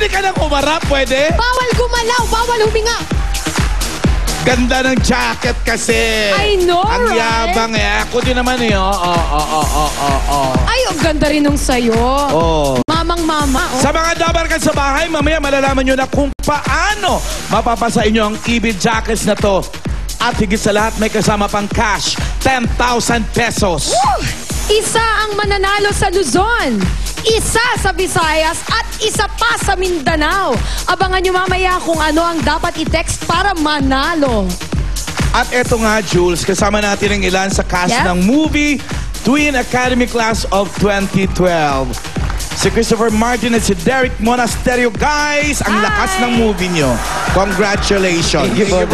Pwede ka nang umarap, pwede? Bawal gumalaw, bawal huminga. Ganda ng jacket kasi. I know, Ang right? yabang eh. Ako din naman eh. Ay, ang ganda rin nung sa'yo. Mamang-mama. Sa mga dabarkan sa bahay, mamaya malalaman nyo na kung paano mapapasa inyo ang EB jackets na to. At higit sa lahat, may kasama pang cash, 10,000 pesos. Woo! Isa ang mananalo sa Luzon, isa sa Visayas at isa pa sa Mindanao. Abangan nyo mamaya kung ano ang dapat i-text para manalo. At eto nga, Jules, kasama natin ang ilan sa cast ng movie Twin Academy Class of 2012. Si Christopher Martin at si Derek Monasterio. Guys, ang lakas ng movie nyo. Congratulations. Thank you po.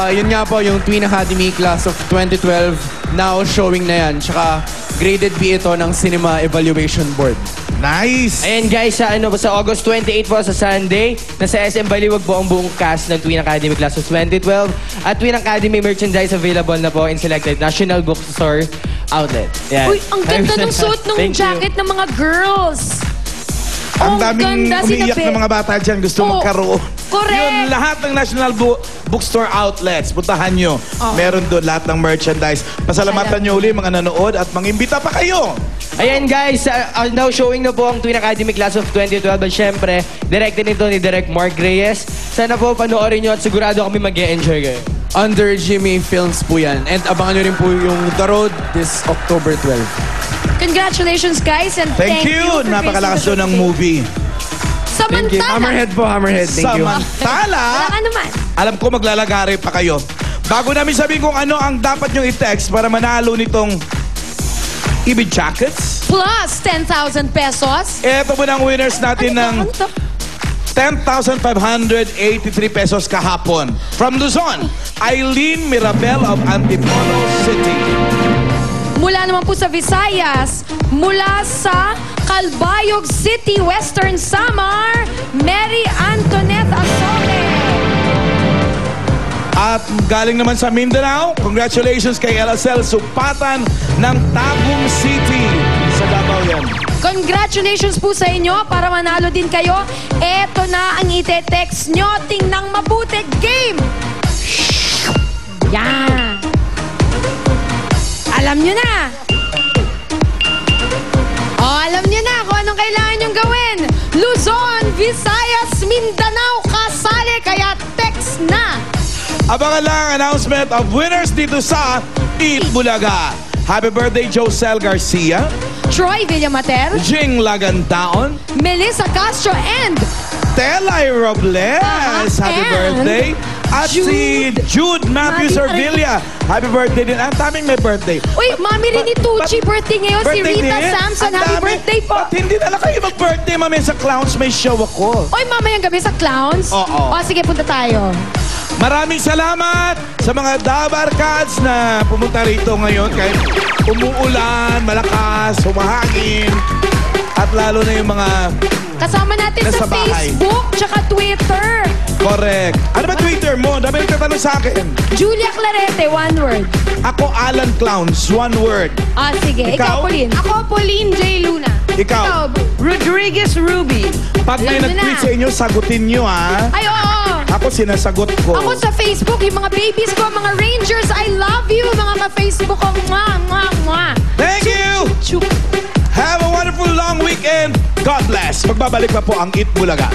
Yun nga po, yung Twin Academy Class of 2012, now showing na yan. Tsaka graded B ito ng Cinema Evaluation Board. Nice! Ayan guys, sa August 28 po sa Sunday, nasa SM Baliwag po ang buong cast ng Twin Academy Class of 2012 at Twin Academy merchandise available na po in selected National Bookstore outlet. Yan. Uy, ang ganda ng suit ng jacket ng mga girls. Ang daming umiiyak ng mga bata dyan. Gusto magkaroon. Correct. Yun, lahat ng National Bookstore outlets. Puntahan nyo. Meron doon lahat ng merchandise. Pasalamatan nyo uli mga nanood at mangimbita pa kayo. Ayan guys, now showing na po ang Twin Academy Class of 2012 at syempre, directed nito ni Direk Mark Reyes. Sana po panoorin nyo at sigurado kami mag-e-enjoy kayo. Under Jimmy Films po yan. And abangan nyo rin po yung The Road this October 12. Congratulations guys and thank you for Napakalakas doon ng movie. Samantala. Hammerhead po, Hammerhead. Thank you. Samantala, Walang anuman. alam ko maglalagari pa kayo. Bago namin sabihin kung ano ang dapat nyong i-text para manalo nitong EB Jackets. Plus 10,000 pesos. Ito po ang winners natin ng 10,583 pesos kahapon. From Luzon, Eileen Mirabel of Antipolo City. Mula naman po sa Visayas, mula sa Calbayog City, Western Samar, Mary Antoinette Asole. At galing naman sa Mindanao, congratulations kay LSL Supatan ng Tagum City. Sa Davao yan. Congratulations po sa inyo para manalo din kayo. Eto na ang ite-text nyo. Tingnan mabuti. Game! Yan! Alam nyo na! Alam nyo na kung anong kailangan nyong gawin. Luzon, Visayas, Mindanao, kasali. Kaya text na! Abangan lang announcement of winners dito sa Eat Bulaga. Happy birthday, Josel Garcia, Troy Villamater, Jing Lagantaon, Melissa Castro, and Telay Robles. Happy and birthday. At si Jude Matthews Orvilla. Happy birthday din. Ang daming may birthday. Uy, mami rin ni Tucci, birthday ngayon. Si Rita Samson, happy birthday po. Ba't hindi na lang kayo mag-birthday, mamaya sa Clowns? May show ako. Uy, mamayang gabi sa Clowns? Oo. O, sige, punta tayo. Maraming salamat sa mga Dabarkads na pumunta rito ngayon kahit umuulan, malakas, humahangin, at lalo na yung mga Kasama natin nasa sa bahay. Facebook, tsaka Twitter. Correct. Ano ba Twitter mo? Dami nagtatanong sa akin. Julia Clarete, one word. Ako, Alan Clowns, one word. Ah, sige. Ikaw, Pauline. Ako, Pauline J. Luna. Ikaw. Rodriguez Ruby. Pag may Alam mo nag-tweet na. sa inyo, sagutin nyo ha. Ay, oo. Ako sinasagot ko. Ako sa Facebook, yung mga babies ko, mga Rangers, I love you, mga ka-Facebook ko. Mwah, mwah, mwah. Thank you! Chup. Have a wonderful long weekend. God bless. Magbabalik pa po ang Eat Bulaga.